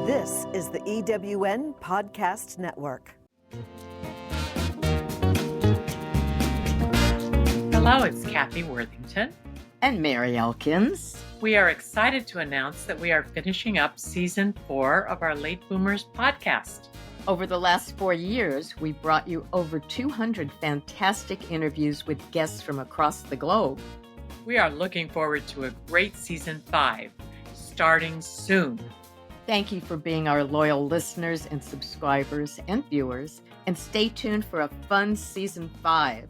This is the EWN Podcast Network. Hello, it's Kathy Worthington. And Mary Elkins. We are excited to announce that we are finishing up Season 4 of our Late Boomers podcast. Over the last 4 years, we brought you over 200 fantastic interviews with guests from across the globe. We are looking forward to a great Season 5, starting soon. Thank you for being our loyal listeners and subscribers and viewers, and stay tuned for a fun Season 5.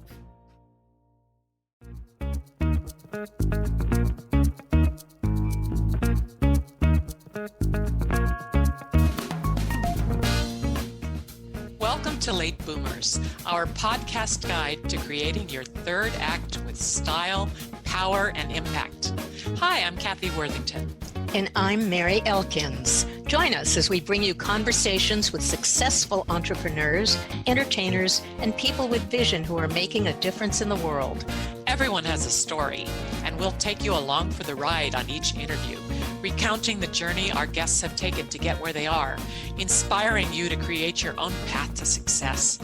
Welcome to Late Boomers, our podcast guide to creating your third act with style, power, and impact. Hi, I'm Kathy Worthington. And I'm Mary Elkins. Join us as we bring you conversations with successful entrepreneurs, entertainers, and people with vision who are making a difference in the world. Everyone has a story, and we'll take you along for the ride on each interview, recounting the journey our guests have taken to get where they are, inspiring you to create your own path to success.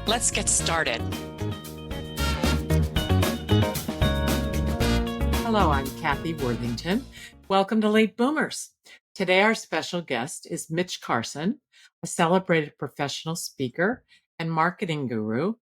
Let's get started. Hello, I'm Kathy Worthington. Welcome to Late Boomers. Today, our special guest is Mitch Carson, a celebrated professional speaker and marketing guru,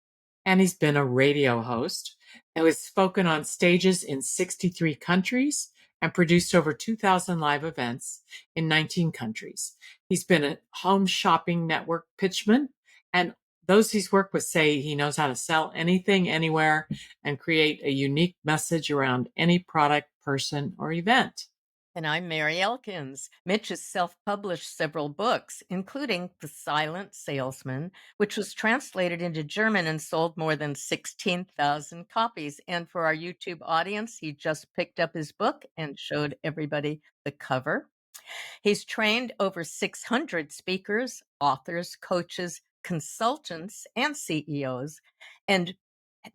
and he's been a radio host who has spoken on stages in 63 countries and produced over 2,000 live events in 19 countries. He's been a home shopping network pitchman, and those he's worked with say he knows how to sell anything, anywhere, and create a unique message around any product, person, or event. And I'm Mary Elkins. Mitch has self-published several books, including The Silent Salesman, which was translated into German and sold more than 16,000 copies. And for our YouTube audience, he just picked up his book and showed everybody the cover. He's trained over 600 speakers, authors, coaches, consultants, and CEOs, and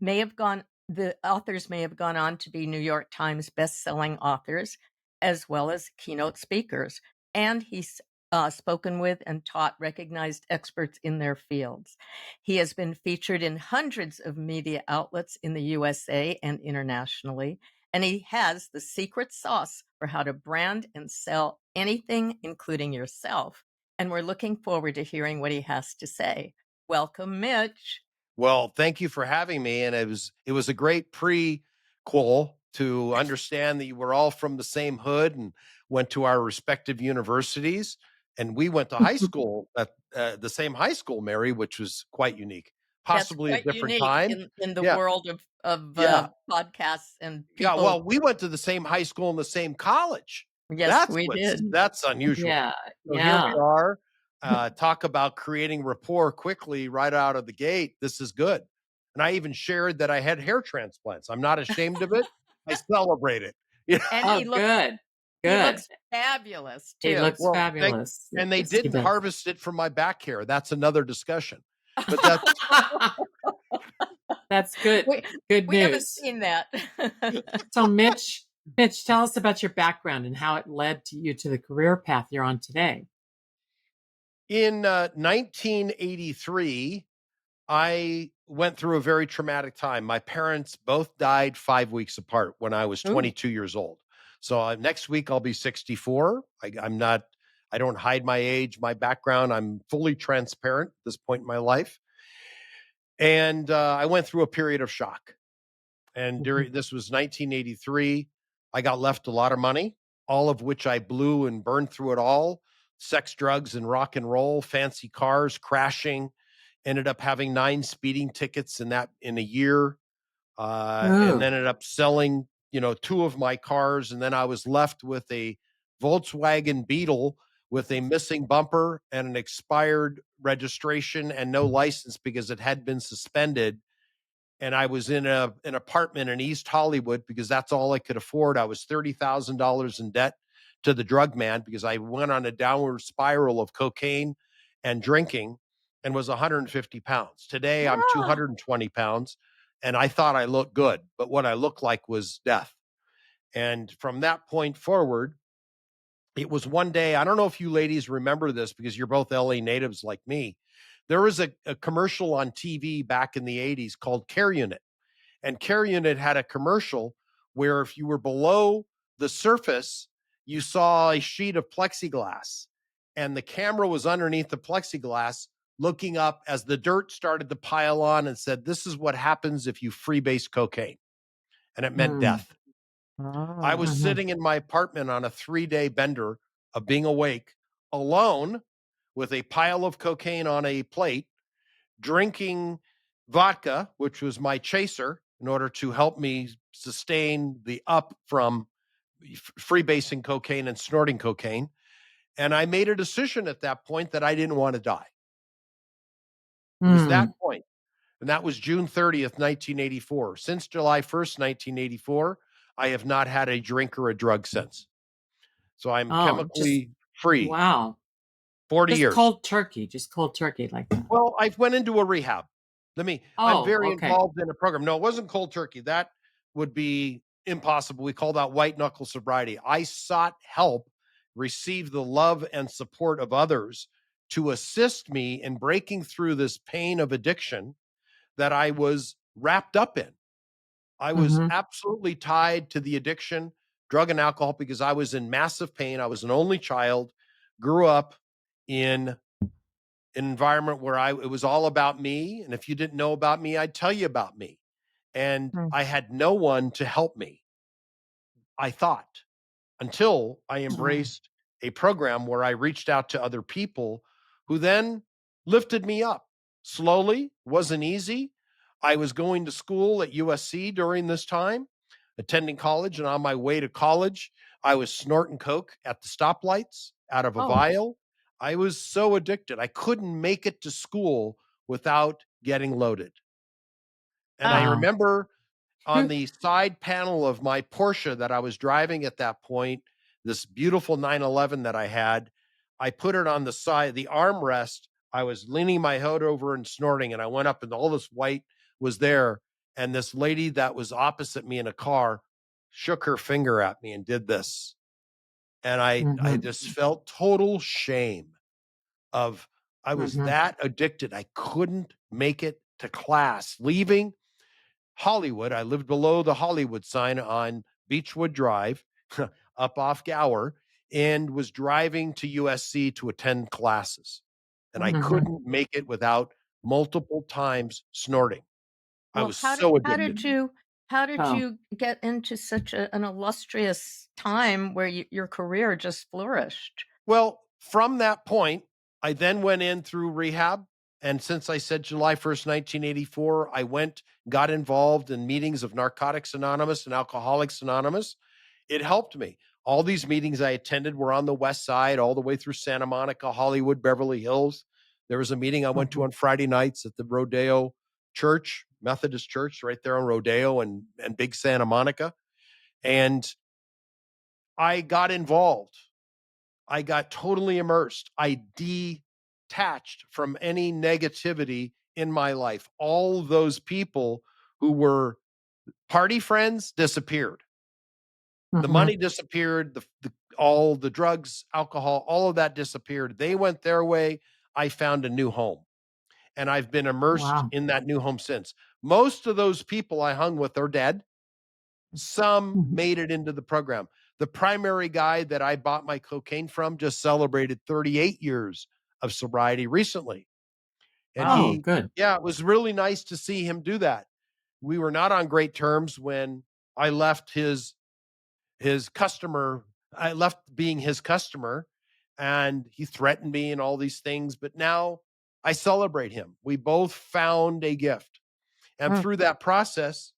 the authors may have gone on to be New York Times best-selling authors, as well as keynote speakers. And he's spoken with and taught recognized experts in their fields. He has been featured in hundreds of media outlets in the USA and internationally, and he has the secret sauce for how to brand and sell anything, including yourself. And we're looking forward to hearing what he has to say. Welcome, Mitch. Well, thank you for having me. And it was a great prequel to understand that you were all from the same hood and went to our respective universities. And we went to high school at the same high school, Mary, which was quite unique. Possibly That's quite a different unique time. in the Yeah. world of Yeah. podcasts and Yeah, people. well, we went to the same high school and the same college. Yes, we did. That's unusual. Yeah, So yeah. here we are. Talk about creating rapport quickly right out of the gate. This is good. And I even shared that I had hair transplants. I'm not ashamed of it. I celebrate it. Yeah. And Oh, he looks, good. he Good. looks fabulous, too. He looks Well, fabulous. And they Yes, he didn't does. harvest it from my back hair. That's another discussion. But that's That's good. Good We haven't news. seen that. So, Mitch, tell us about your background and how it led to you to the career path you're on today. in 1983, I went through a very traumatic time. My parents both died 5 weeks apart when I was 22 years old. So next week I'll be 64. I don't hide my age, my background. I'm fully transparent at this point in my life. And I went through a period of shock. And this was 1983. I got left a lot of money, all of which I blew and burned through it all. Sex, drugs, and rock and roll, fancy cars, crashing. Ended up having 9 speeding tickets in a year. And then ended up selling, 2 of my cars. And then I was left with a Volkswagen Beetle with a missing bumper and an expired registration and no license because it had been suspended. And I was in an apartment in East Hollywood because that's all I could afford. I was $30,000 in debt to the drug man because I went on a downward spiral of cocaine and drinking and was 150 pounds. Today, I'm 220 pounds, and I thought I looked good, but what I looked like was death. And from that point forward, It was one day, I don't know if you ladies remember this because you're both LA natives like me. There was a commercial on TV back in the 80s called Care Unit. And Care Unit had a commercial where if you were below the surface, you saw a sheet of plexiglass, and the camera was underneath the plexiglass looking up as the dirt started to pile on and said, "This is what happens if you freebase cocaine." And it meant Mm. death. I Oh. was Mhm. sitting in my apartment on a 3-day bender of being awake, alone, with a pile of cocaine on a plate, drinking vodka, which was my chaser, in order to help me sustain the up from freebasing cocaine and snorting cocaine. And I made a decision at that point that I didn't want to die. It was that Mm. point. And that was June 30th, 1984. Since July 1st, 1984, I have not had a drink or a drug since. So I'm Oh, just chemically free. wow. 40 Just years. cold turkey like that. Well, I went into a rehab. I'm Oh, very okay. involved in a program. No, it wasn't cold turkey. That would be impossible. We call that white knuckle sobriety. I sought help, received the love and support of others to assist me in breaking through this pain of addiction that I was wrapped up in. I was Mhm. absolutely tied to the addiction, drug and alcohol, because I was in massive pain. I was an only child, grew up in an environment where it was all about me. And if you didn't know about me, I'd tell you about me. And Mm. I had no one to help me, I thought, until I Oh. embraced a program where I reached out to other people who then lifted me up slowly. Wasn't easy. I was going to school at USC during this time, attending college, and on my way to college, I was snorting coke at the stoplights out of a Oh. vial. I was so addicted. I couldn't make it to school without getting loaded. And I Ah. Wow. remember on the side panel of my Porsche that I was driving at that point, this beautiful 911 that I had, I put it on the side, the armrest. I was leaning my head over and snorting, and I went up, and all this white was there. And this lady that was opposite me in a car shook her finger at me and did this. And I Mhm. just felt total shame of I was Mhm. that addicted. I couldn't make it to class. Leaving Hollywood. I lived below the Hollywood sign on Beechwood Drive, up off Gower, and was driving to USC to attend classes. And I Mhm. couldn't make it without multiple times snorting. I Well, was so how addicted. did you how did Oh. you get into such an illustrious time where your career just flourished? Well, from that point, I then went in through rehab. And since I said July 1st, 1984, I got involved in meetings of Narcotics Anonymous and Alcoholics Anonymous. It helped me. All these meetings I attended were on the West Side, all the way through Santa Monica, Hollywood, Beverly Hills. There was a meeting I went to Mhm. on Friday nights at the Rodeo Church, Methodist Church, right there on Rodeo and Big Santa Monica. And I got involved. I got totally immersed. I detached from any negativity in my life. All those people who were party friends disappeared. The Mhm. money disappeared, all the drugs, alcohol, all of that disappeared. They went their way. I found a new home, and I've been immersed Wow. in that new home since. Most of those people I hung with are dead. Some Mhm. made it into the program. The primary guy that I bought my cocaine from just celebrated 38 years of sobriety recently. And Oh, Wow. good. yeah, it was really nice to see him do that. We were not on great terms when I left his customer. I left being his customer, and he threatened me and all these things. But now I celebrate him. We both found a gift. And Mm. through that process,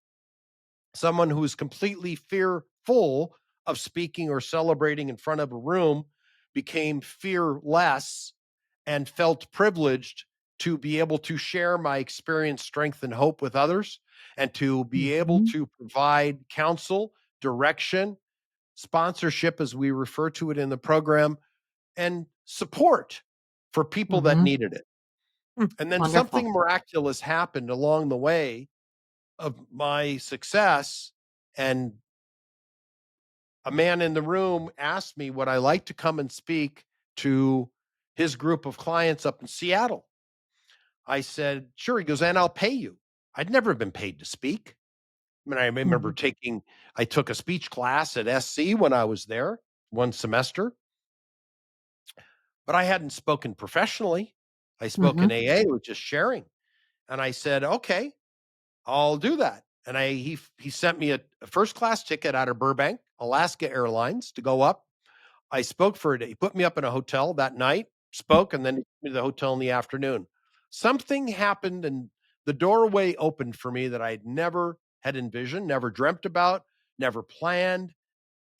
someone who is completely fearful of speaking or celebrating in front of a room became fearless and felt privileged to be able to share my experience, strength, and hope with others, and to be able Mhm. to provide counsel, direction, sponsorship, as we refer to it in the program, and support for people that Mhm. needed it. Mm. And then Wonderful. something miraculous happened along the way of my success, and a man in the room asked me, would I like to come and speak to his group of clients up in Seattle? I said, sure. He goes, and I'll pay you. I'd never been paid to speak. I mean, I remember I took a speech class at SC when I was there one semester, but I hadn't spoken professionally. I spoke in AA with just sharing. And I said, okay, I'll do that. And he sent me a first class ticket out of Burbank, Alaska Airlines to go up. I spoke for a day. He put me up in a hotel that night, spoke, and then he took me to the hotel in the afternoon. Something happened and the doorway opened for me that I'd never had envisioned, never dreamt about, never planned.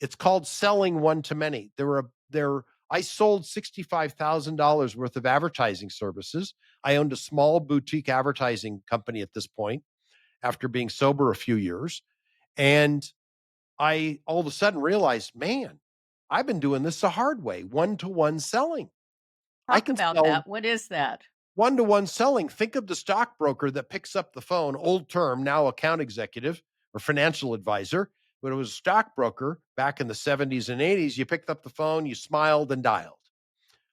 It's called selling one to many. I sold $65,000 worth of advertising services. I owned a small boutique advertising company at this point after being sober a few years. And I all of a sudden realized, man, I've been doing this the hard way, one-to-one selling. I Talk can about sell that. What is that? one-to-one selling. Think of the stockbroker that picks up the phone, old term, now account executive or financial advisor, but it was a stockbroker back in the 70s and 80s. You picked up the phone, you smiled and dialed.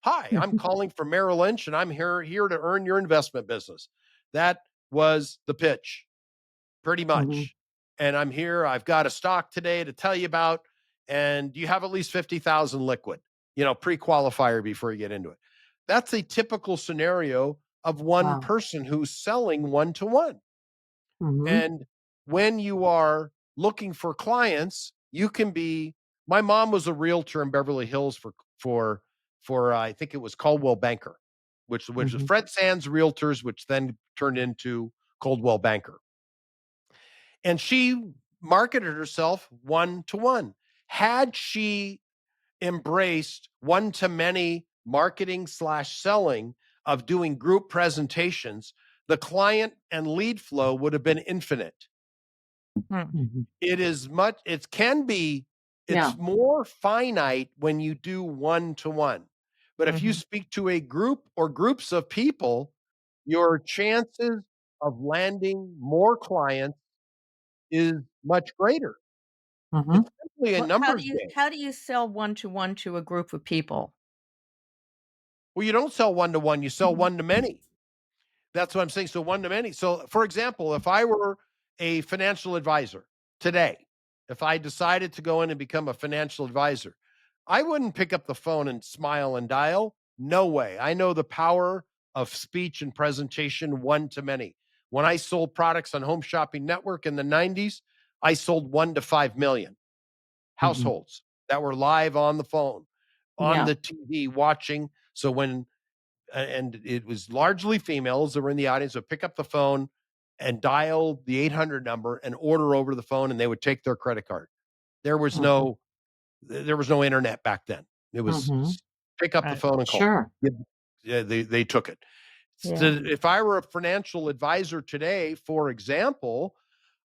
Hi, I'm calling from Merrill Lynch and I'm here to earn your investment business. That was the pitch, pretty much. And I'm here. I've got a stock today to tell you about. And you have at least 50,000 liquid, pre-qualifier before you get into it. That's a typical scenario of one person who's selling one-to-one. And when you are looking for clients, you can be, my mom was a realtor in Beverly Hills for I think it was Coldwell Banker, which was Fred Sands Realtors, which then turned into Coldwell Banker. And she marketed herself one-to-one. Had she embraced one-to-many marketing / selling of doing group presentations, the client and lead flow would have been infinite. It's more finite when you do one-to-one. But if you speak to a group or groups of people, your chances of landing more clients is much greater. It's simply a Well, numbers game. how do you sell one-to-one to a group of people? Well, you don't sell one-to-one, you sell one-to-many. That's what I'm saying. So one-to-many. So, for example, if I were a financial advisor today, if I decided to go in and become a financial advisor, I wouldn't pick up the phone and smile and dial. No way. I know the power of speech and presentation one-to-many. When I sold products on Home Shopping Network in the 90s, I sold 1 to 5 million households that were live on the phone, on the TV watching. So and it was largely females that were in the audience, would pick up the phone and dial the 800 number and order over the phone, and they would take their credit card. There was no internet back then. It was pick up the phone and call. Sure. Yeah, they took it. Yeah. So if I were a financial advisor today, for example,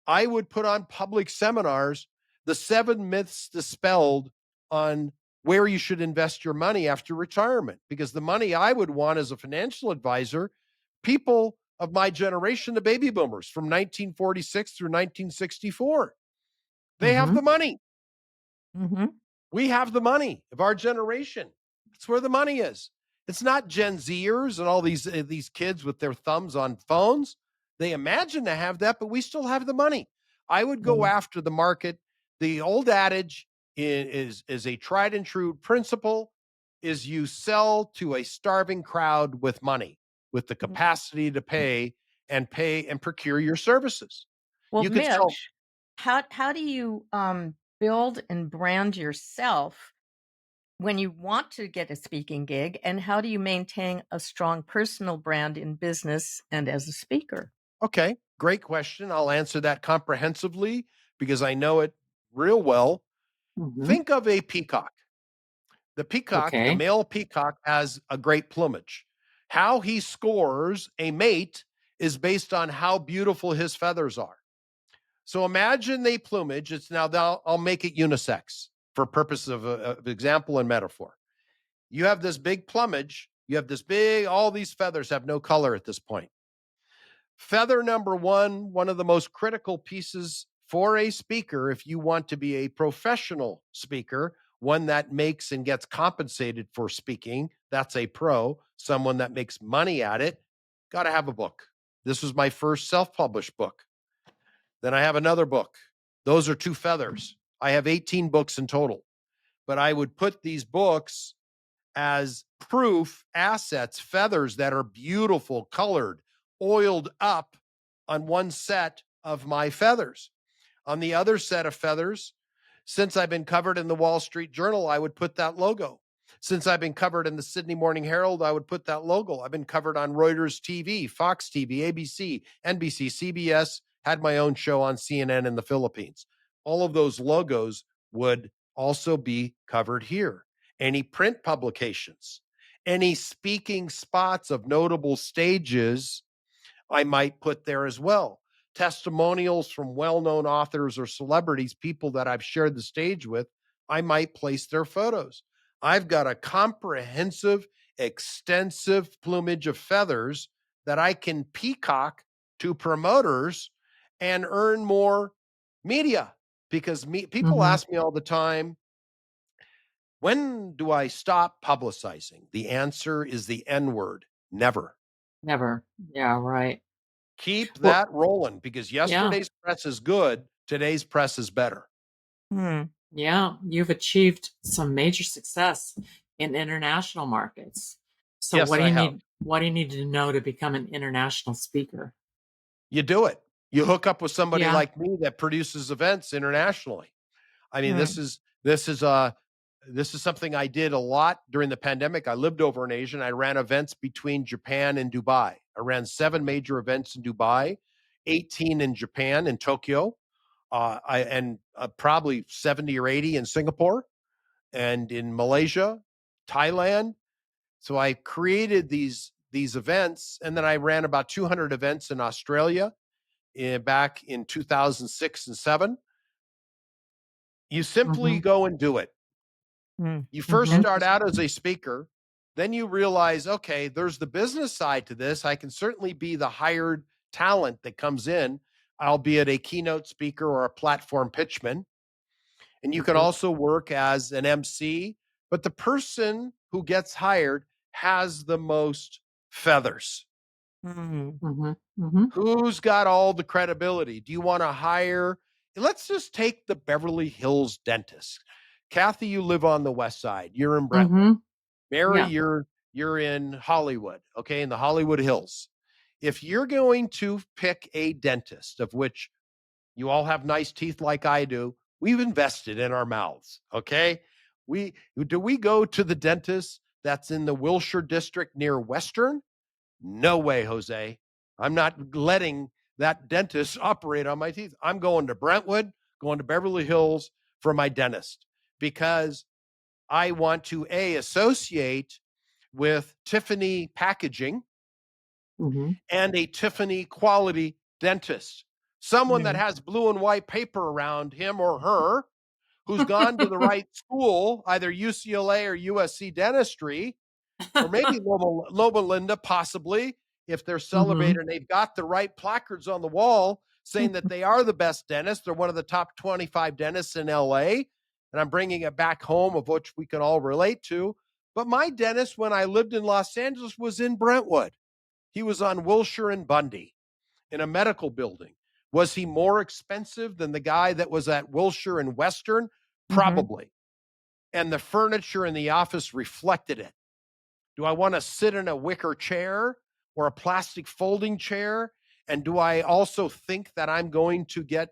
I would put on public seminars, the 7 myths dispelled on where you should invest your money after retirement, because the money I would want as a financial advisor, people of my generation, the baby boomers from 1946 through 1964, they have the money. We have the money of our generation. That's where the money is. It's not Gen Zers and all these kids with their thumbs on phones. They imagine to have that, but we still have the money. I would go after the market. The old adage is a tried and true principle, is you sell to a starving crowd with money, with the capacity to pay and procure your services. Well, you Mitch, how do you build and brand yourself when you want to get a speaking gig, and how do you maintain a strong personal brand in business and as a speaker? Okay, great question. I'll answer that comprehensively because I know it real well. Think of a peacock. The peacock, the male peacock, has a great plumage. How he scores a mate is based on how beautiful his feathers are. So imagine the plumage. I'll make it unisex for purposes of example and metaphor. You have this big plumage. You have all these feathers have no color at this point. Feather number one of the most critical for a speaker, if you want to be a professional speaker, one that makes and gets compensated for speaking, that's a pro, someone that makes money at it, got to have a book. This was my first self-published book. Then I have another book. Those are 2 feathers. I have 18 books in total, but I would put these books as proof assets, feathers that are beautiful, colored, oiled up on one set of my feathers. On the other set of feathers, since I've been covered in the Wall Street Journal, I would put that logo. Since I've been covered in the Sydney Morning Herald, I would put that logo. I've been covered on Reuters TV, Fox TV, ABC, NBC, CBS, had my own show on CNN in the Philippines. All of those logos would also be covered here. Any print publications, any speaking spots of notable stages, I might put there as well. Testimonials from well-known authors or celebrities, people that I've shared the stage with, I might place their photos. I've got a comprehensive, extensive plumage of feathers that I can peacock to promoters and earn more media. Because people ask me all the time, when do I stop publicizing? The answer is the N word. Never. Never. Yeah, right. Keep Well, that rolling, because yesterday's press is good. Today's press is better. yeah, you've achieved some major success in international markets. So Yes, what do I you have. need? What do you need to know to become an international speaker? You do it. You hook up with somebody Yeah. like me that produces events internationally. I mean, this is something I did a lot during the pandemic. I lived over in Asia and I ran events between Japan and Dubai. I ran 7 major events in Dubai, 18 in Japan, in Tokyo, probably 70 or 80 in Singapore and in Malaysia, Thailand. So I created these events, and then I ran about 200 events in Australia back in 2006 and 7. You simply go and do it. You first start out as a speaker, then you realize, okay, there's the business side to this. I can certainly be the hired talent that comes in, albeit a keynote speaker or a platform pitchman. And you can also work as an MC, but the person who gets hired has the most feathers. Who's got all the credibility? Do you want to hire? Let's just take the Beverly Hills dentist. Kathy, you live on the West Side. You're in Brentwood. Mary, Yeah. you're in Hollywood, okay, in the Hollywood Hills. If you're going to pick a dentist, of which you all have nice teeth like I do, we've invested in our mouths, okay? Do we go to the dentist that's in the Wilshire district near Western? No way, Jose. I'm not letting that dentist operate on my teeth. I'm going to Brentwood, going to Beverly Hills for my dentist, because I want to associate with Tiffany packaging and a Tiffany quality dentist, someone that has blue and white paper around him or her, who's gone to the right school, either UCLA or USC dentistry, or maybe Loma Linda, possibly, if they're celebrating and they've got the right placards on the wall saying that they are the best dentist. They're one of the top 25 dentists in LA. And I'm bringing it back home, of which we can all relate to. But my dentist, when I lived in Los Angeles, was in Brentwood. He was on Wilshire and Bundy in a medical building. Was he more expensive than the guy that was at Wilshire and Western? Probably. And the furniture in the office reflected it. Do I want to sit in a wicker chair or a plastic folding chair? And do I also think that I'm going to get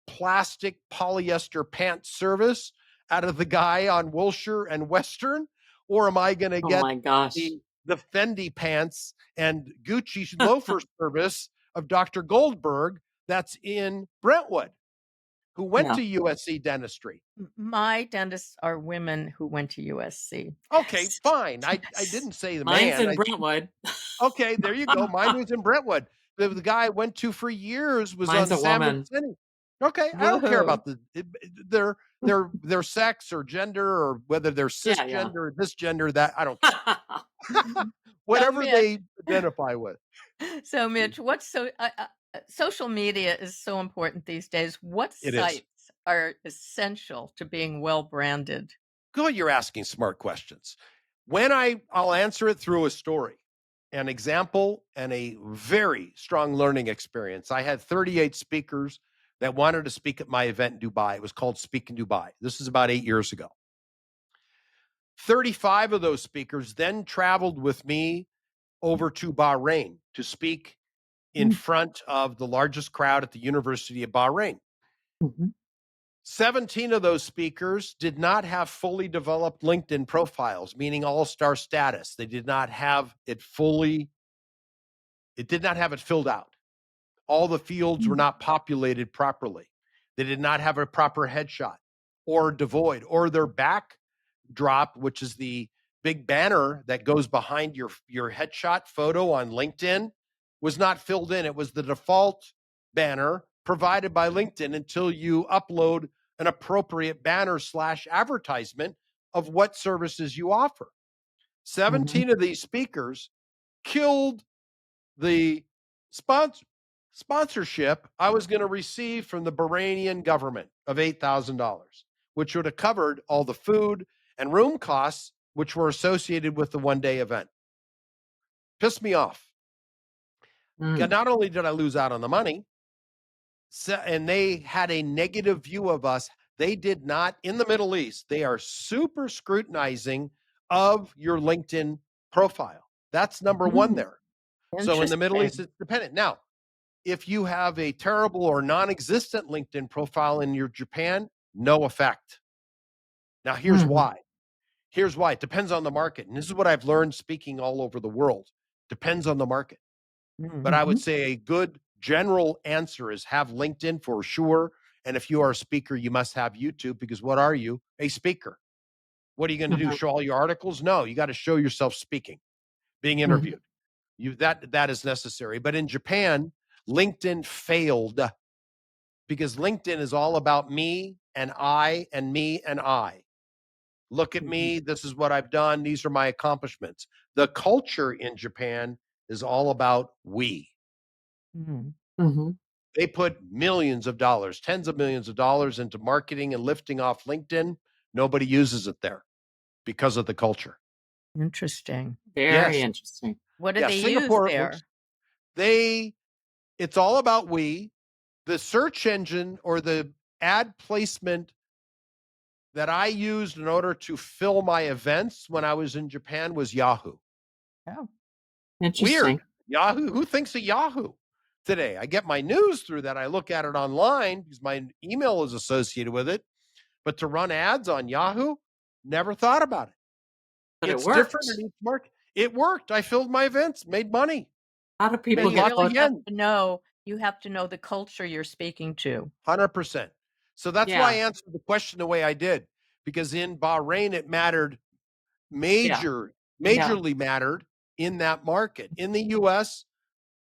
plastic polyester pant service out of the guy on Wilshire and Western? Or am I going to get the Fendi pants and Gucci loafer service of Dr. Goldberg that's in Brentwood, who went to USC dentistry? My dentists are women who went to USC. Okay, fine. I didn't say the Mine's man. in Brentwood. Okay, there you go. Mine was in Brentwood. The guy I went to for years was Mine's on a Salmon woman. City. Okay, I don't care about their sex or gender, or whether they're cisgender, this gender, that. I don't care. Whatever they identify with. So, Mitch, Social media is so important these days. What It is. sites are essential to being well branded? Good, you're asking smart questions. I'll answer it through a story, an example, and a very strong learning experience. I had 38 speakers that wanted to speak at my event in Dubai. It was called Speak in Dubai. This is about 8 years ago. 35 of those speakers then traveled with me over to Bahrain to speak in front of the largest crowd at the University of Bahrain. Mhm. 17 of those speakers did not have fully developed LinkedIn profiles, meaning all-star status. They did not have it filled out. All the fields were not populated properly. They did not have a proper headshot or devoid, or their backdrop, which is the big banner that goes behind your headshot photo on LinkedIn, was not filled in. It was the default banner provided by LinkedIn until you upload an appropriate banner / advertisement of what services you offer. 17 of these speakers killed the sponsorship I was going to receive from the Bahrainian government of $8,000, which would have covered all the food and room costs, which were associated with the one-day event. Pissed me off. Not only did I lose out on the money, and they had a negative view of us. They did not, in the Middle East, they are super scrutinizing of your LinkedIn profile. That's number one there. So in the Middle East, it's dependent. Now, if you have a terrible or non-existent LinkedIn profile in your Japan, no effect. Now, here's why. Here's why. It depends on the market. And this is what I've learned speaking all over the world. Depends on the market. But I would say a good general answer is have LinkedIn for sure. And if you are a speaker, you must have YouTube, because what are you? A speaker. What are you going to do? Show all your articles? No, you got to show yourself speaking, being interviewed. That is necessary. But in Japan, LinkedIn failed because LinkedIn is all about me and I and me and I. Look at me. This is what I've done. These are my accomplishments. The culture in Japan is all about we. They put millions of dollars, tens of millions of dollars into marketing and lifting off LinkedIn. Nobody uses it there because of the culture. Interesting. Very interesting. What do they Singapore use there? It's all about we. The search engine or the ad placement that I used in order to fill my events when I was in Japan was Yahoo. Oh, interesting. Weird. Yahoo. Who thinks of Yahoo today? I get my news through that. I look at it online because my email is associated with it. But to run ads on Yahoo, never thought about it. But it's it worked. different in each market. It worked. I filled my events, made money. How do people You get really booked? have to know the culture you're speaking to. 100%. So that's why I answered the question the way I did, because in Bahrain, it mattered majorly mattered in that market. In the US,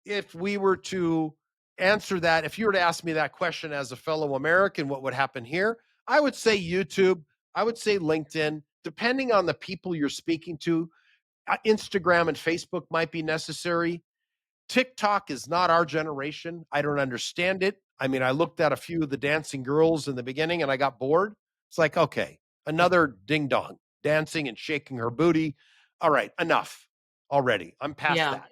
if we were to answer that, if you were to ask me that question as a fellow American, what would happen here? I would say YouTube. I would say LinkedIn, depending on the people you're speaking to. Instagram and Facebook might be necessary. TikTok is not our generation. I don't understand it. I mean, I looked at a few of the dancing girls in the beginning and I got bored. It's like, okay, another ding dong dancing and shaking her booty. All right, enough already. I'm past that.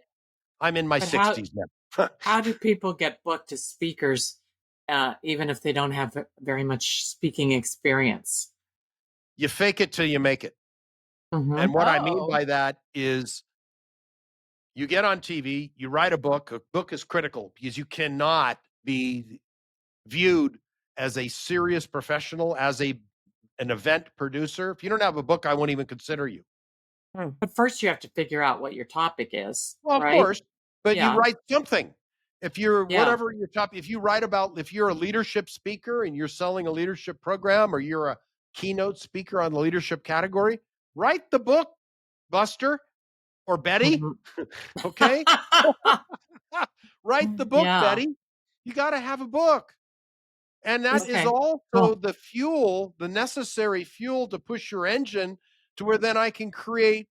I'm in my 60s now. How do people get booked as speakers, even if they don't have very much speaking experience? You fake it till you make it. And what I mean by that is you get on TV, you write a book. A book is critical because you cannot be viewed as a serious professional, as an event producer. If you don't have a book, I won't even consider you. But first you have to figure out what your topic is. Well, of right? course, but you write something. If you're whatever your topic, if you're a leadership speaker and you're selling a leadership program, or you're a keynote speaker on the leadership category, write the book, Buster or Betty. Okay. Write the book, Betty. You got to have a book. And that is also the fuel, the necessary fuel to push your engine to where then I can create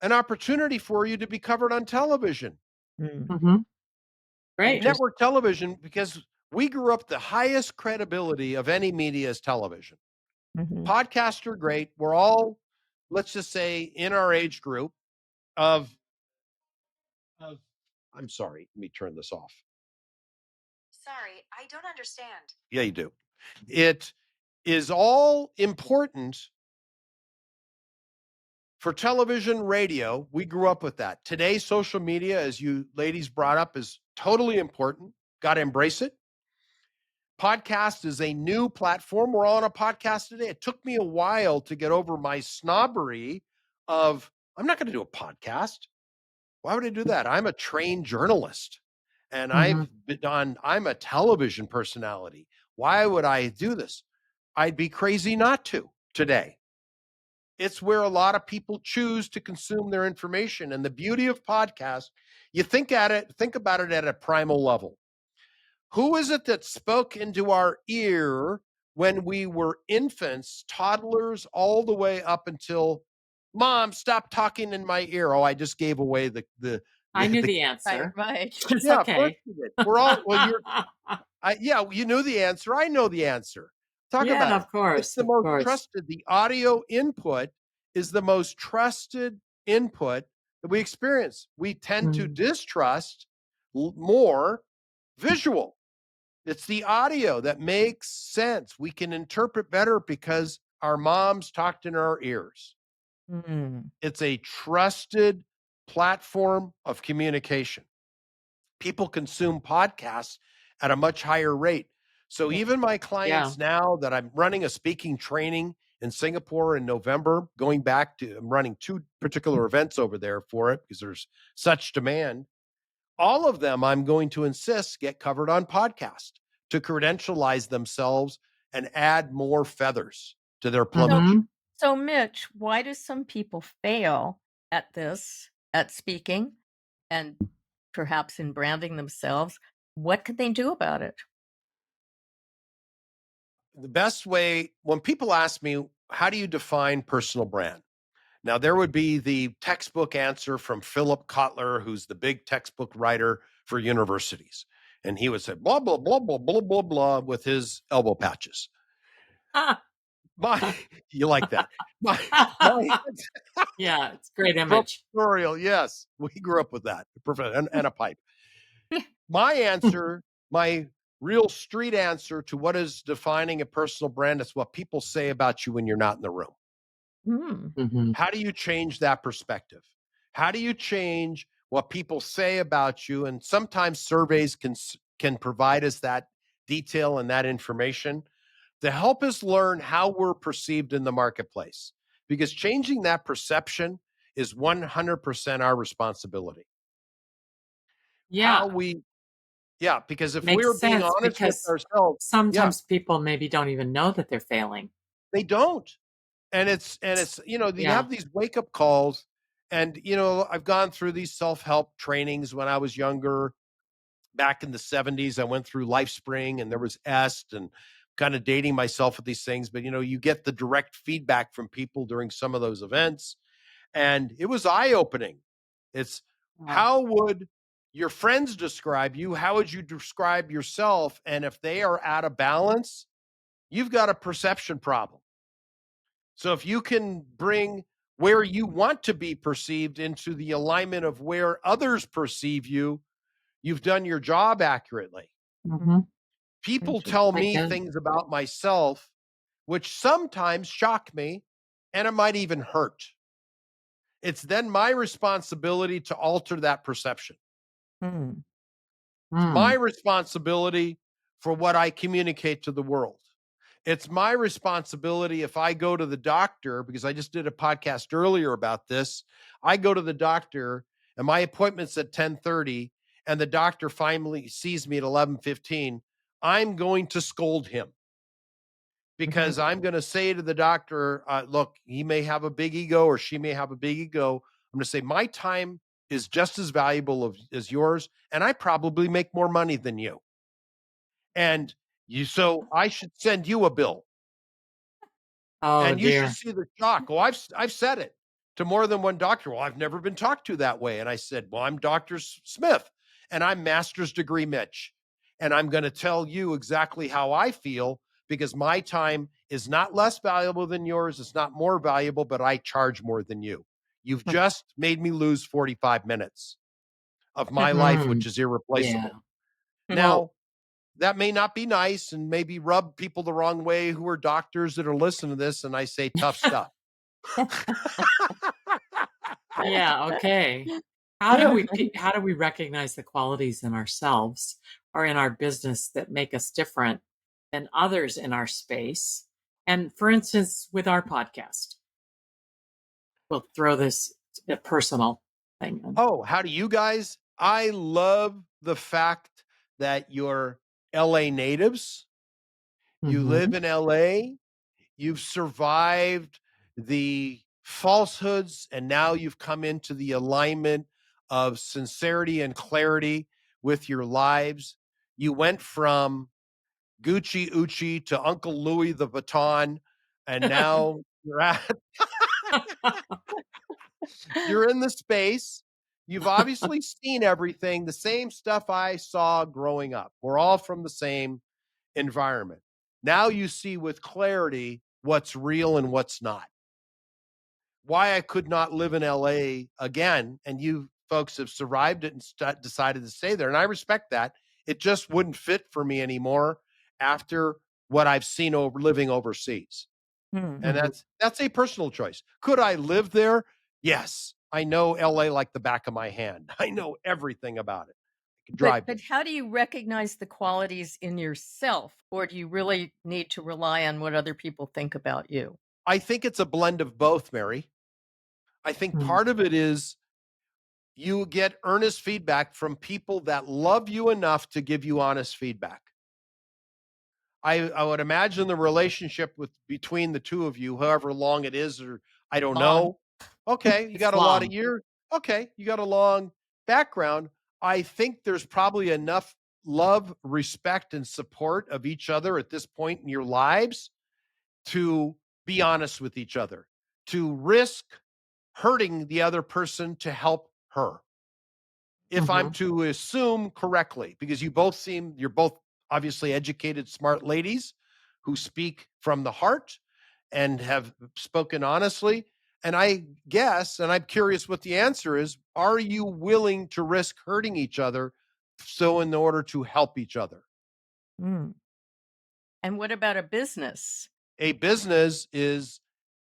an opportunity for you to be covered on television. Great. Network television, because we grew up, the highest credibility of any media is television. Mhm. Podcasts are great. We're all, let's just say, in our age group of I'm sorry, let me turn this off. Sorry, I don't understand. Yeah, you do. It is all important for television, radio. We grew up with that. Today, social media, as you ladies brought up, is totally important. Got to embrace it. Podcast is a new platform. We're all on a podcast today. It took me a while to get over my snobbery of, I'm not going to do a podcast. Why would I do that? I'm a trained journalist and Mhm. I'm a television personality. Why would I do this? I'd be crazy not to today. It's where a lot of people choose to consume their information. And the beauty of podcasts, you think about it at a primal level. Who is it that spoke into our ear when we were infants, toddlers, all the way up until, Mom, stop talking in my ear? Oh, I just gave away the I knew the Right, answer. right. It's yeah, of course okay. you did. We're all, yeah, you knew the answer. I know the answer. Talk Yeah, about it. of It's course, the of most course. trusted. The audio input is the most trusted input that we experience. We tend to Mm. distrust more visual. It's the audio that makes sense. We can interpret better because our moms talked in our ears. Mm. It's a trusted platform of communication. People consume podcasts at a much higher rate. So Yeah. even my clients now that I'm running a speaking training in Singapore in November, I'm running 2 particular events over there for it because there's such demand. All of them, I'm going to insist, get covered on podcast to credentialize themselves and add more feathers to their plumage. Mhm. So, Mitch, why do some people fail at this, at speaking, and perhaps in branding themselves? What can they do about it? The best way, when people ask me, how do you define personal brand? Now, there would be the textbook answer from Philip Kotler, who's the big textbook writer for universities. And he would say, blah, blah, blah, blah, blah, blah, blah, with his elbow patches. You like that? My Yeah, it's a great image. professorial, yes. We grew up with that, and a pipe. My answer, my real street answer to what is defining a personal brand is what people say about you when you're not in the room. Mm. Mhm. How do you change that perspective? How do you change what people say about you? And sometimes surveys can provide us that detail and that information to help us learn how we're perceived in the marketplace. Because changing that perception is 100% our responsibility. Yeah, Because if makes we're being sense honest with because ourselves, sometimes people maybe don't even know that they're failing. they don't. And it's you Yeah. have these wake up calls, and I've gone through these self-help trainings when I was younger. Back in the 70s, I went through LifeSpring, and there was EST, and kind of dating myself with these things. But you get the direct feedback from people during some of those events, and it was eye-opening. It's how would your friends describe you? How would you describe yourself? And if they are out of balance, you've got a perception problem. So if you can bring where you want to be perceived into the alignment of where others perceive you, you've done your job accurately. Mhm. People tell I me get it. things about myself, which sometimes shock me, and it might even hurt. It's then my responsibility to alter that perception. Mm. It's my Mm. responsibility for what I communicate to the world. It's my responsibility if I go to the doctor, because I just did a podcast earlier about this. I go to the doctor and my appointment's at 10:30 and the doctor finally sees me at 11:15. I'm going to scold him because I'm going to say to the doctor, look, he may have a big ego or she may have a big ego. I'm going to say my time is just as valuable as yours, and I probably make more money than you. And so I should send you a bill. Oh And you should dear. see the shock. Well, I've said it to more than one doctor. Well, I've never been talked to that way. And I said, well, I'm Dr. Smith. And I'm master's degree Mitch. And I'm going to tell you exactly how I feel because my time is not less valuable than yours. It's not more valuable, but I charge more than you. You've just made me lose 45 minutes of my life, which is Yeah. irreplaceable. Well, Now, that may not be nice and maybe rub people the wrong way who are doctors that are listening to this. And I say tough stuff. Yeah, okay. How do we recognize the qualities in ourselves or in our business that make us different than others in our space? And for instance, with our podcast, we'll throw this personal thing in. Oh, how do you guys? I love the fact that you're LA natives. You live Mhm. in LA. You've survived the falsehoods, and now you've come into the alignment of sincerity and clarity with your lives. You went from Gucci Uchi to Uncle Louis the Vuitton, and now you're in the space. You've obviously seen everything, the same stuff I saw growing up. We're all from the same environment. Now you see with clarity what's real and what's not. Why I could not live in LA again, and you folks have survived it and decided to stay there. And I respect that. It just wouldn't fit for me anymore after what I've seen living overseas. And Mhm. that's a personal choice. Could I live there? Yes. I know LA like the back of my hand. I know everything about it. I can drive but there. how do you recognize the qualities in yourself, or do you really need to rely on what other people think about you? I think it's a blend of both, Mary. I think Mm. part of it is you get earnest feedback from people that love you enough to give you honest feedback. I would imagine the relationship between the two of you, however long it is, or I don't Long. know. Okay, you It's got a lot of long. years. Okay, you got a long background. I think there's probably enough love, respect, and support of each other at this point in your lives to be honest with each other, to risk hurting the other person to help her. If I'm Mhm. to assume correctly, because you're both obviously educated, smart ladies who speak from the heart and have spoken honestly. And I guess, and I'm curious what the answer is, are you willing to risk hurting each other so in order to help each other? Mm. And what about a business? A business is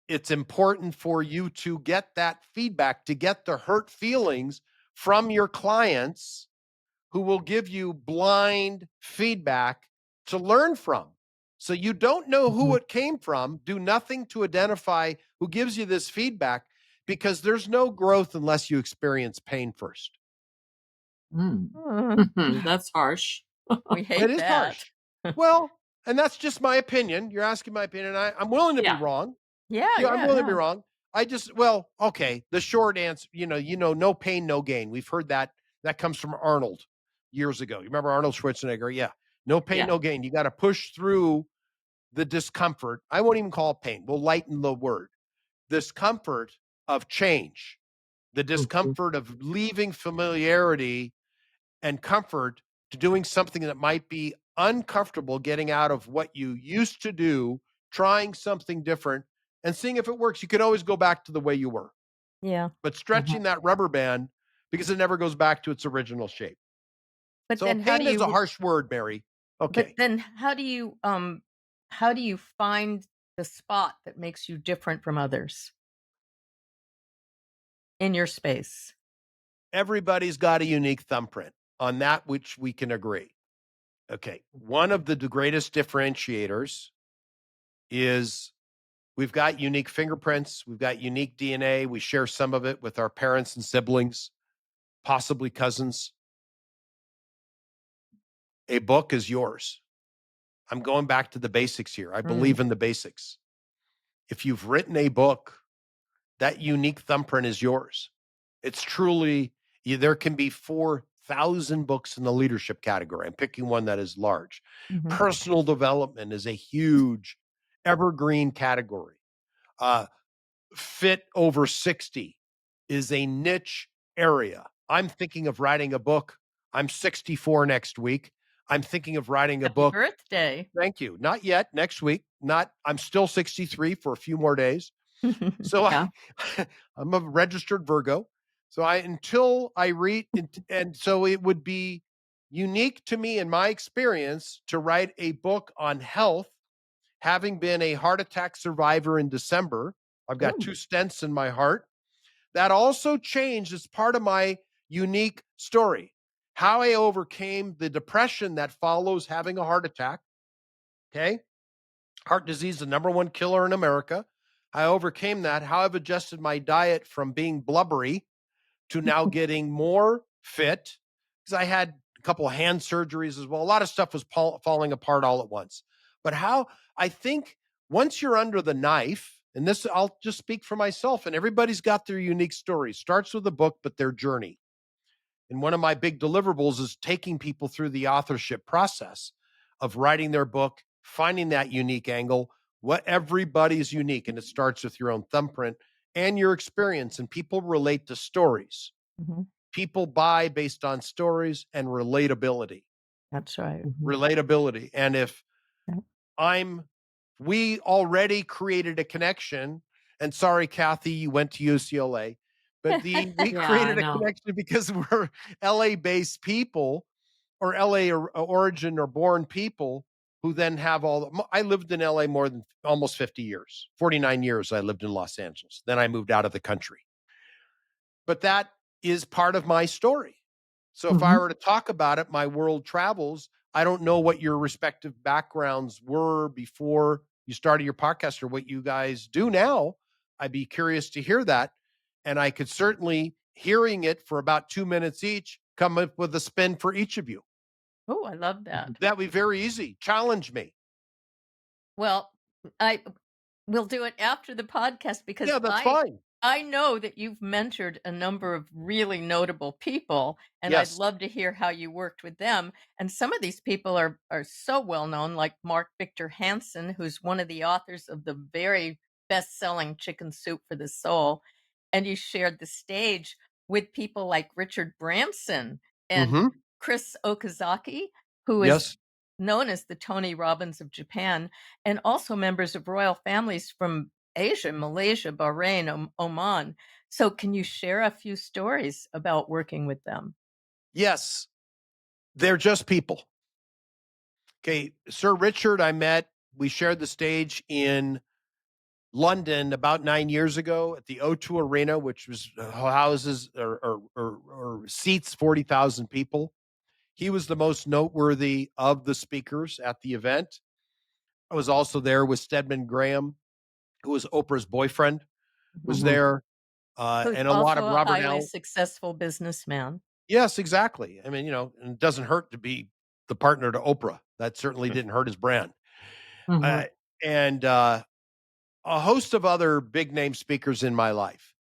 it's important for you to get that feedback, to get the hurt feelings from your clients who will give you blind feedback to learn from. So you don't know who Mhm. it came from. Do nothing to identify who gives you this feedback because there's no growth unless you experience pain first. Mm. Mm. That's harsh. We It hate is that. harsh. Well, and that's just my opinion. You're asking my opinion. I'm willing to be Yeah. wrong. Yeah, Yeah, I'm yeah, willing to be yeah. wrong. Well, okay. The short answer, no pain, no gain. We've heard that. That comes from Arnold years ago. You remember Arnold Schwarzenegger? Yeah. No pain, Yeah. no gain. You got to push through the discomfort. I won't even call it pain. We'll lighten the word. Discomfort of change, the Mhm. discomfort of leaving familiarity and comfort to doing something that might be uncomfortable, getting out of what you used to do, trying something different and seeing if it works. You can always go back to the way you were, Yeah. but Mhm. stretching that rubber band because it never goes back to its original shape. But So then how do pain is a you harsh word, Mary. but Okay. then how do you find the spot that makes you different from others in your space? Everybody's got a unique thumbprint on that which we can agree. Okay. One of the greatest differentiators is we've got unique fingerprints, we've got unique DNA. We share some of it with our parents and siblings, possibly cousins. A book is yours. I'm going back to the basics here. I Mm. believe in the basics. If you've written a book, that unique thumbprint is yours. It's truly, there can be 4,000 books in the leadership category. I'm picking one that is large. Mhm. Personal development is a huge evergreen category. Uh, Fit over 60 is a niche area. I'm thinking of writing a book I'm 64 next week. I'm thinking of writing a Happy book. birthday. Thank you. Not yet. Next week. I'm still 63 for a few more days. So Yeah. I'm a registered Virgo. So until I read, and so it would be unique to me in my experience to write a book on health, having been a heart attack survivor in December. I've got Ooh. 2 stents in my heart. That also changed as part of my unique story, how I overcame the depression that follows having a heart attack. Okay. Heart disease, the number one killer in America. I overcame that, how I've adjusted my diet from being blubbery to now getting more fit, because I had a couple of hand surgeries as well. A lot of stuff was falling apart all at once. But how I think once you're under the knife, and this I'll just speak for myself, and everybody's got their unique story. Starts with a book, but their journey. And one of my big deliverables is taking people through the authorship process of writing their book, finding that unique angle. What everybody's unique, and it starts with your own thumbprint and your experience. And people relate to stories. Mhm. People buy based on stories and relatability. That's right. Relatability. And if Yeah. we already created a connection, and sorry, Kathy, you went to UCLA, but we Yeah, I created a know. connection because we're LA based people, or LA origin or born people, who then have I lived in LA more than almost 50 years, 49 years. I lived in Los Angeles. Then I moved out of the country. But that is part of my story. So if I were to talk about it, my world travels. I don't know what your respective backgrounds were before you started your podcast or what you guys do now. I'd be curious to hear that. And I could certainly, hearing it for about 2 minutes each, come up with a spin for each of you. Oh, I love that. That'd be very easy. Challenge me. Well, I will do it after the podcast because Yeah, that's fine. I know that you've mentored a number of really notable people, and I'd Yes. love to hear how you worked with them. And some of these people are so well known, like Mark Victor Hansen, who's one of the authors of the very best-selling Chicken Soup for the Soul. And you shared the stage with people like Richard Branson and Mm-hmm. Chris Okazaki, who is Yes. known as the Tony Robbins of Japan, and also members of royal families from Asia, Malaysia, Bahrain, Oman. So can you share a few stories about working with them? Yes. They're just people. Okay. Sir Richard, we shared the stage in London about 9 years ago at the O2 Arena, which was houses or seats 40,000 people. He was the most noteworthy of the speakers at the event. I was also there with Stedman Graham, who was Oprah's boyfriend, was there, Who's and a lot also of a Robert highly Allen. successful businessman. Yes, exactly. I mean, and it doesn't hurt to be the partner to Oprah. That certainly didn't hurt his brand. Mhm. And a host of other big name speakers in my life.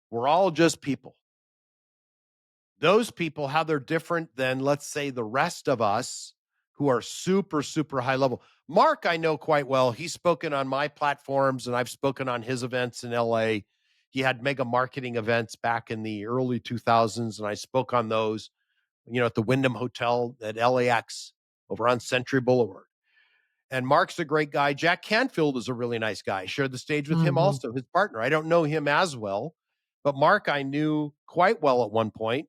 We're all just people. Those people, how they're different than, let's say, the rest of us who are super, super high level. Mark, I know quite well. He's spoken on my platforms and I've spoken on his events in LA. He had mega marketing events back in the early 2000s, and I spoke on those, at the Wyndham Hotel at LAX over on Century Boulevard. And Mark's a great guy. Jack Canfield is a really nice guy. I shared the stage with him also, his partner. I don't know him as well, but Mark I knew quite well at one point.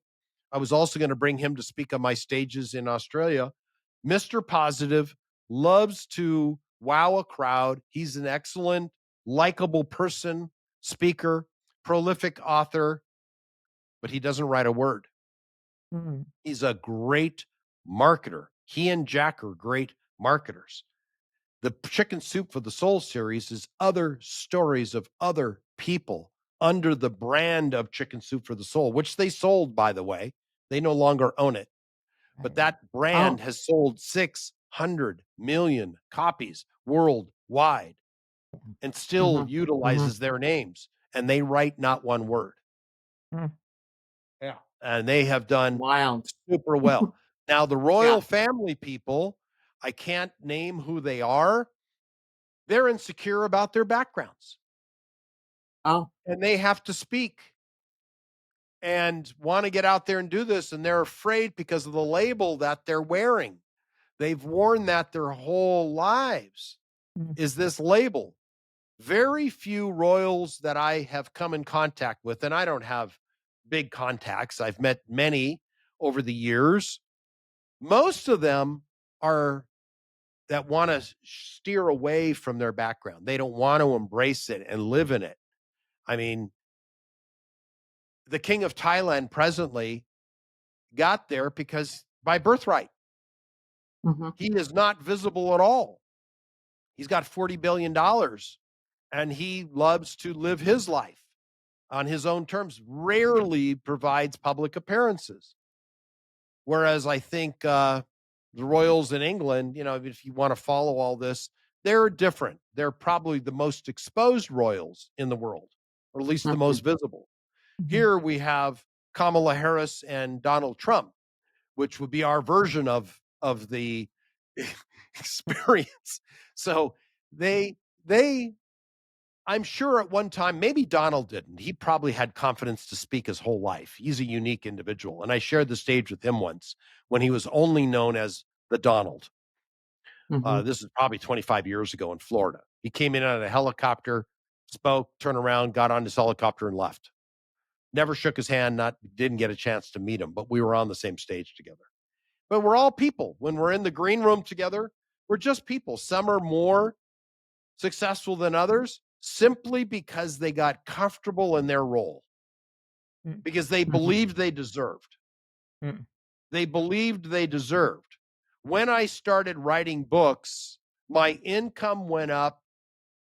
I was also going to bring him to speak on my stages in Australia. Mr. Positive, loves to wow a crowd. He's an excellent, likable person, speaker, prolific author, but he doesn't write a word. Mm. He's a great marketer. He and Jack are great marketers. The Chicken Soup for the Soul series is other stories of other people under the brand of Chicken Soup for the Soul, which they sold, by the way. They no longer own it. But that brand Oh. has sold 600 million copies worldwide and still utilizes their names. And they write not one word. Mm. Yeah. And they have done Wild. super well. Now, the Yeah. royal family people, I can't name who they are. They're insecure about their backgrounds Oh. and they have to speak. and want to get out there and do this, and they're afraid because of the label that they're wearing. They've worn that their whole lives, is this label. Very few royals that I have come in contact with, and I don't have big contacts. I've met many over the years. Most of them are that want to steer away from their background. They don't want to embrace it and live in it. I mean, the king of Thailand presently got there because by birthright. He is not visible at all. He's got $40 billion and he loves to live his life on his own terms, rarely provides public appearances. Whereas I think the royals in England, if you want to follow all this, they're different. They're probably the most exposed royals in the world, or at least the most visible. Here we have Kamala Harris and Donald Trump, which would be our version of the experience. So they I'm sure at one time, maybe Donald didn't. He probably had confidence to speak his whole life. He's a unique individual. And I shared the stage with him once when he was only known as the Donald. This is probably 25 years ago in Florida. He came in on a helicopter, spoke, turned around, got on his helicopter and left. Never shook his hand, didn't get a chance to meet him, but we were on the same stage together. But we're all people. When we're in the green room together, we're just people. Some are more successful than others simply because they got comfortable in their role, because they believed they deserved. They believed they deserved. When I started writing books, my income went up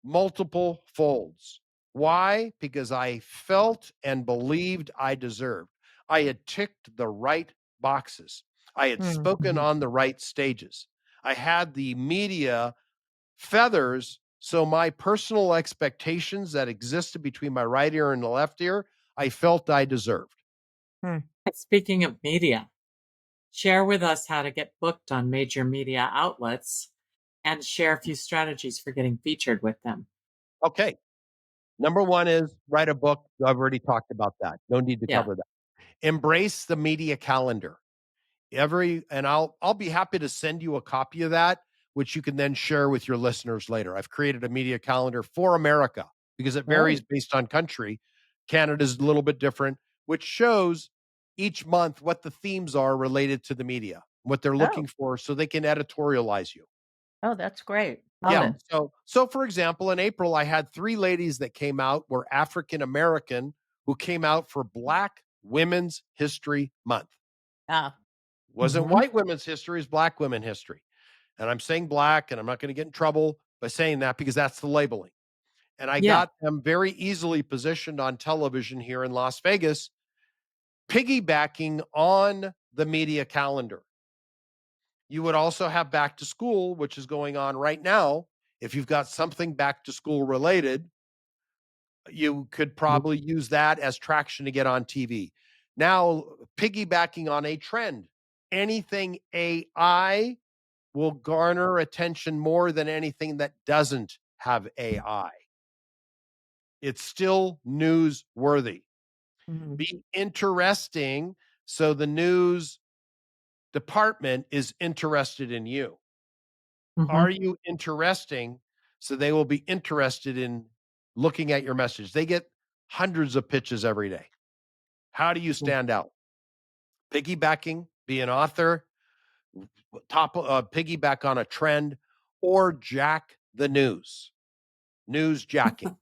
multiple folds. Why? Because I felt and believed I deserved. I had ticked the right boxes. I had spoken on the right stages. I had the media feathers, so my personal expectations that existed between my right ear and the left ear, I felt I deserved. Speaking of media, share with us how to get booked on major media outlets and share a few strategies for getting featured with them. Okay. Number one is write a book. I've already talked about that. No need to cover that. Embrace the media calendar. And I'll be happy to send you a copy of that, which you can then share with your listeners later. I've created a media calendar for America because it varies based on country. Canada's a little bit different, which shows each month what the themes are related to the media, what they're looking for, so they can editorialize you. Oh, that's great. Yeah. So for example, in April, I had 3 ladies that came out, were African American, who came out for Black Women's History Month. Wasn't white women's history, it's Black women history. And I'm saying Black, and I'm not going to get in trouble by saying that because that's the labeling. And I got them very easily positioned on television here in Las Vegas, piggybacking on the media calendar. You would also have back to school, which is going on right now. If you've got something back to school related, you could probably use that as traction to get on TV. Now, piggybacking on a trend, anything AI will garner attention more than anything that doesn't have AI. It's still newsworthy. Be interesting so the news department is interested in you. Are you interesting? So they will be interested in looking at your message. They get hundreds of pitches every day. How do you stand out? Piggybacking, be an author, piggyback on a trend, or jack the news. News jacking.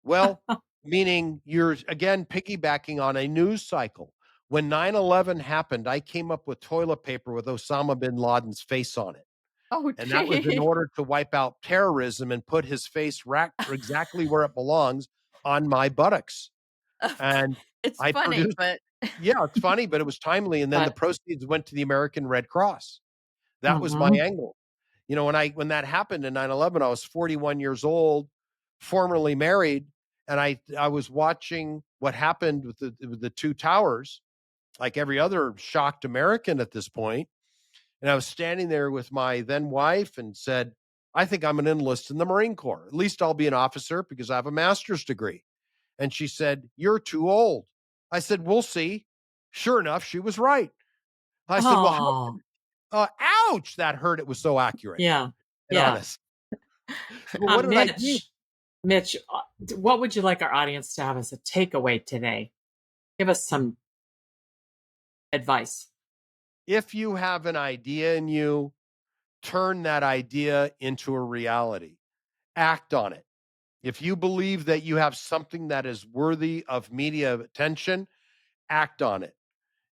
Well, meaning you're, again, piggybacking on a news cycle. When 9/11 happened, I came up with toilet paper with Osama bin Laden's face on it. And that was in order to wipe out terrorism and put his face exactly where it belongs, on my buttocks. And it's funny, but yeah, it's funny, but it was timely. And then the proceeds went to the American Red Cross. That was my angle. When that happened in 9/11, I was 41 years old, formerly married, and I was watching what happened with the 2 towers, like every other shocked American at this point. And I was standing there with my then wife and said, I think I'm going to enlist in the Marine Corps. At least I'll be an officer because I have a master's degree. And she said, you're too old. I said, we'll see. Sure enough, she was right. I said, well, ouch, that hurt. It was so accurate Yeah. and Yeah. honest. Well, what did I do? Mitch, what would you like our audience to have as a takeaway today? Give us some advice. If you have an idea in you, turn that idea into a reality. Act on it. If you believe that you have something that is worthy of media attention, act on it.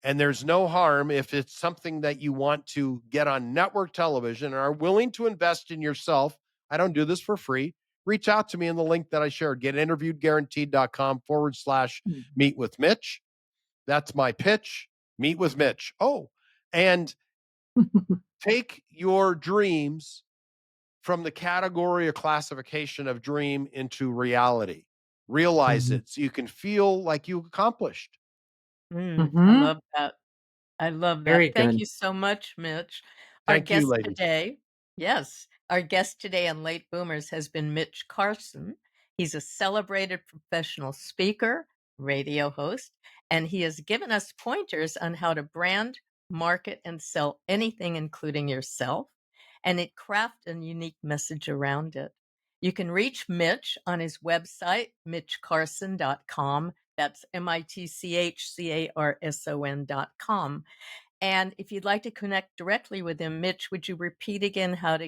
And there's no harm if it's something that you want to get on network television and are willing to invest in yourself. I don't do this for free. Reach out to me in the link that I shared, getinterviewedguaranteed.com/meet with Mitch. That's my pitch. Meet with Mitch. Oh, and take your dreams from the category or classification of dream into reality. Realize it so you can feel like you accomplished. I love that. I love that. Very Thank good. you so much, Mitch. Thank you, ladies. Our guest today on Late Boomers has been Mitch Carson. He's a celebrated professional speaker, radio host, and he has given us pointers on how to brand, market, and sell anything, including yourself, and craft a unique message around it. You can reach Mitch on his website, mitchcarson.com. That's MITCHCARSON.com. And if you'd like to connect directly with him, Mitch, would you repeat again how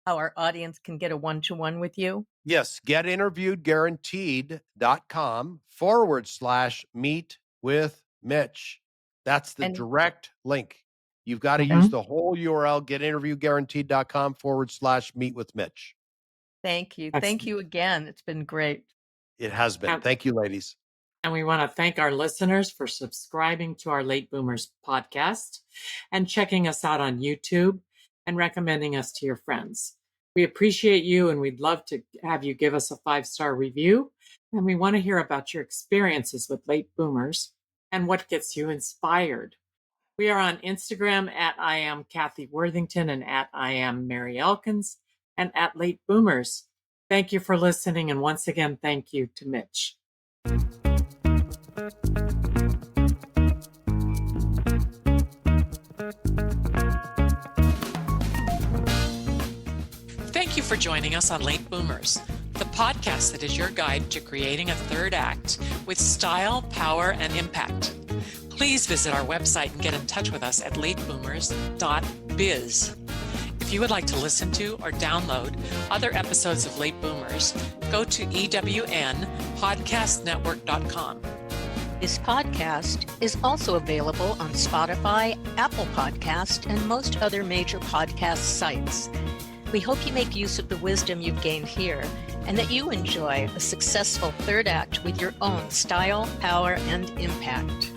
our audience can get a one-to-one with you? Yes, getinterviewedguaranteed.com/meet with Mitch. That's the direct link. You've got to use the whole URL, getinterviewedguaranteed.com/meet with Mitch. Thank you. Excellent. Thank you again. It's been great. It has been. Thank you, ladies. And we want to thank our listeners for subscribing to our Late Boomers podcast and checking us out on YouTube and recommending us to your friends. We appreciate you, and we'd love to have you give us a 5-star review. And we want to hear about your experiences with Late Boomers and what gets you inspired. We are on Instagram at I am Kathy Worthington and at I am Mary Elkins and at Late Boomers. Thank you for listening. And once again, thank you to Mitch. Thank you for joining us on Late Boomers, the podcast that is your guide to creating a third act with style, power, and impact. Please visit our website and get in touch with us at lateboomers.biz. If you would like to listen to or download other episodes of Late Boomers, go to ewnpodcastnetwork.com. This podcast is also available on Spotify, Apple Podcast, and most other major podcast sites. We hope you make use of the wisdom you've gained here and that you enjoy a successful third act with your own style, power, and impact.